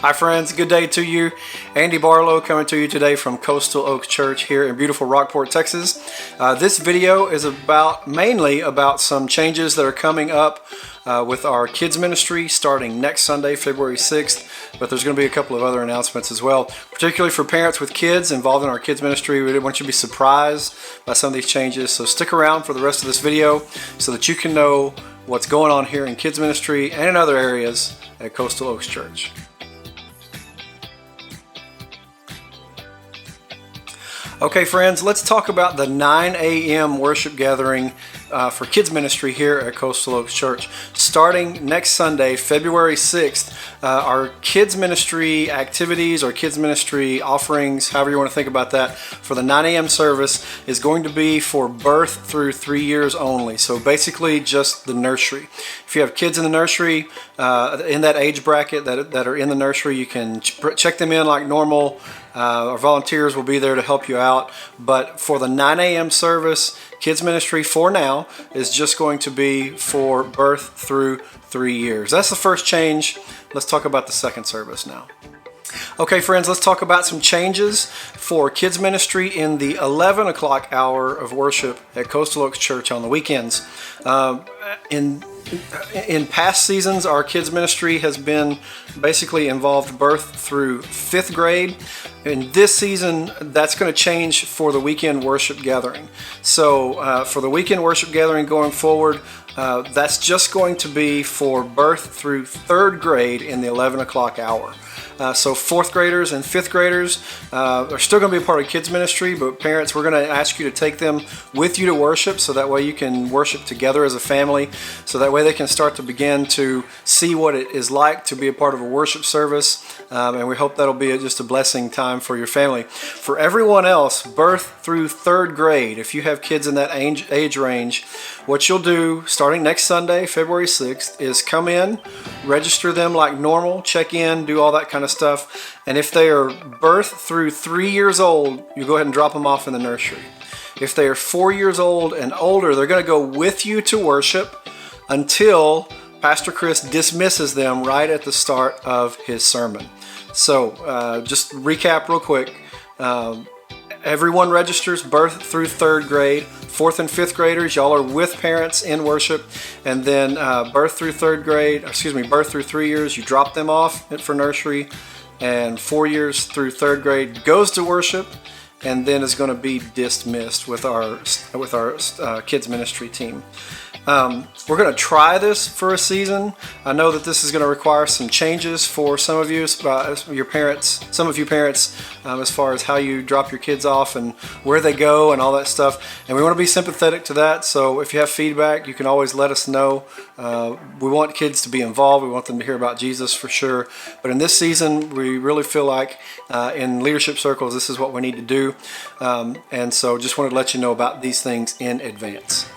Hi friends, good day to you. Andy Barlow coming to you today from Coastal Oaks Church here in beautiful Rockport, Texas. This video is mainly about some changes that are coming up with our kids ministry starting next Sunday, February 6th, but there's going to be a couple of other announcements as well, particularly for parents with kids involved in our kids ministry. We didn't want you to be surprised by some of these changes, so stick around for the rest of this video so that you can know what's going on here in kids ministry and in other areas at Coastal Oaks Church. Okay friends, let's talk about the 9 a.m. worship gathering for kids ministry here at Coastal Oaks Church. Starting next Sunday, February 6th, our kids ministry activities or kids ministry offerings, however you want to think about that, for the 9 a.m. service is going to be for birth through 3 years only. So basically just the nursery. If you have kids in the nursery, in that age bracket that are in the nursery, you can check them in like normal. Our volunteers will be there to help you out, but for the 9 a.m. service, kids ministry for now is just going to be for birth through 3 years. That's the first change. Let's talk about the second service now. Okay friends, let's talk about some changes for kids ministry in the 11 o'clock hour of worship at Coastal Oaks Church on the weekends. In past seasons, our kids ministry has been basically involved birth through 5th grade. In this season, that's going to change for the weekend worship gathering. So for the weekend worship gathering going forward, that's just going to be for birth through 3rd grade in the 11 o'clock hour. So 4th graders and 5th graders are still going to be a part of kids ministry, but parents, we're going to ask you to take them with you to worship so that way you can worship together as a family, so that way they can start to begin to see what it is like to be a part of a worship service, and we hope that'll be just a blessing time for your family. For everyone else, birth through 3rd grade, if you have kids in that age range, what you'll do starting next Sunday, February 6th, is come in, register them like normal, check in, do all that kind of stuff, and if they are birth through 3 years old, you go ahead and drop them off in the nursery. If they are 4 years old and older, they're going to go with you to worship until Pastor Chris dismisses them right at the start of his sermon. So just recap real quick. Everyone registers birth through 3rd grade. 4th and 5th graders, y'all are with parents in worship, and then birth through 3 years, you drop them off for nursery, and 4 years through 3rd grade goes to worship, and then is going to be dismissed with our kids ministry team. We're going to try this for a season. I know that this is going to require some changes for some of you, your parents, some of you parents, as far as how you drop your kids off and where they go and all that stuff. And we want to be sympathetic to that. So if you have feedback, you can always let us know. We want kids to be involved. We want them to hear about Jesus for sure. But in this season, we really feel like in leadership circles, this is what we need to do. And so just wanted to let you know about these things in advance.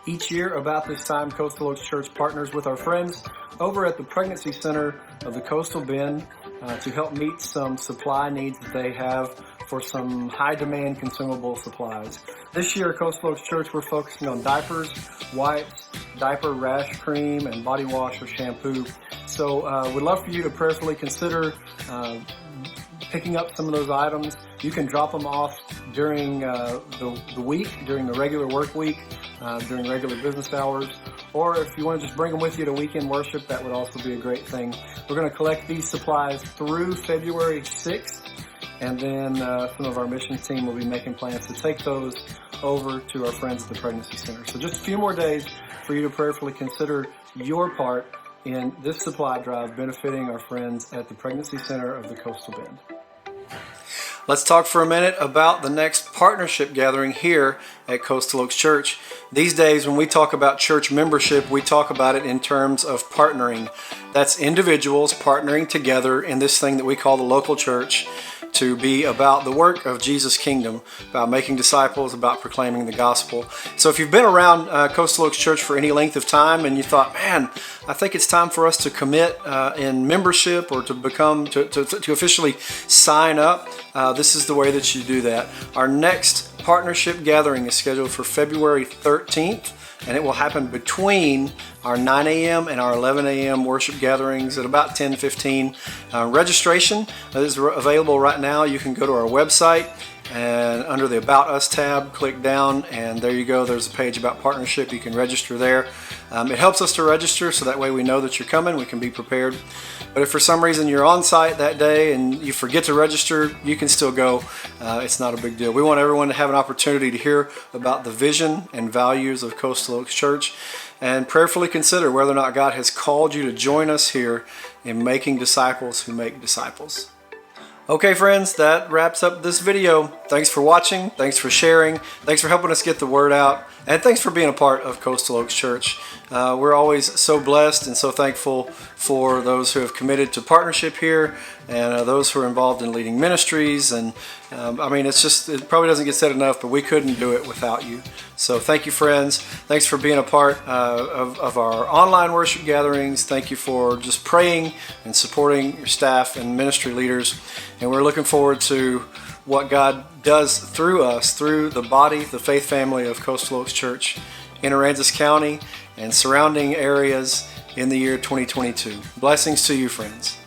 Each year about this time, Coastal Oaks Church partners with our friends over at the Pregnancy Center of the Coastal Bend to help meet some supply needs that they have for some high demand consumable supplies. This year at Coastal Oaks Church, we're focusing on diapers, wipes, diaper rash cream, and body wash or shampoo. So we'd love for you to prayerfully consider picking up some of those items. You can drop them off during the week, during the regular work week, during regular business hours, or if you want to just bring them with you to weekend worship, that would also be a great thing. We're going to collect these supplies through February 6th, and then some of our missions team will be making plans to take those over to our friends at the Pregnancy Center. So just a few more days for you to prayerfully consider your part in this supply drive benefiting our friends at the Pregnancy Center of the Coastal Bend. Let's talk for a minute about the next partnership gathering here at Coastal Oaks Church. These days, when we talk about church membership, we talk about it in terms of partnering. That's individuals partnering together in this thing that we call the local church to be about the work of Jesus' kingdom, about making disciples, about proclaiming the gospel. So if you've been around Coastal Oaks Church for any length of time and you thought, man, I think it's time for us to commit in membership or to officially sign up, this is the way that you do that. Our next partnership gathering is scheduled for February 13th, and it will happen between our 9 a.m. and our 11 a.m. worship gatherings at about 10:15. Registration is available right now. You can go to our website and under the About Us tab, click down, and there you go. There's a page about partnership. You can register there. It helps us to register so that way we know that you're coming. We can be prepared. But if for some reason you're on site that day and you forget to register, you can still go. It's not a big deal. We want everyone to have an opportunity to hear about the vision and values of Coastal Oaks Church and prayerfully consider whether or not God has called you to join us here in making disciples who make disciples. Okay, friends, that wraps up this video. Thanks for watching. Thanks for sharing. Thanks for helping us get the word out. And thanks for being a part of Coastal Oaks Church. We're always so blessed and so thankful for those who have committed to partnership here and those who are involved in leading ministries. And it probably doesn't get said enough, but we couldn't do it without you. So thank you, friends. Thanks for being a part of our online worship gatherings. Thank you for just praying and supporting your staff and ministry leaders. And we're looking forward to what God does through us, through the body, the faith family of Coastal Oaks Church in Aransas County and surrounding areas in the year 2022. Blessings to you, friends.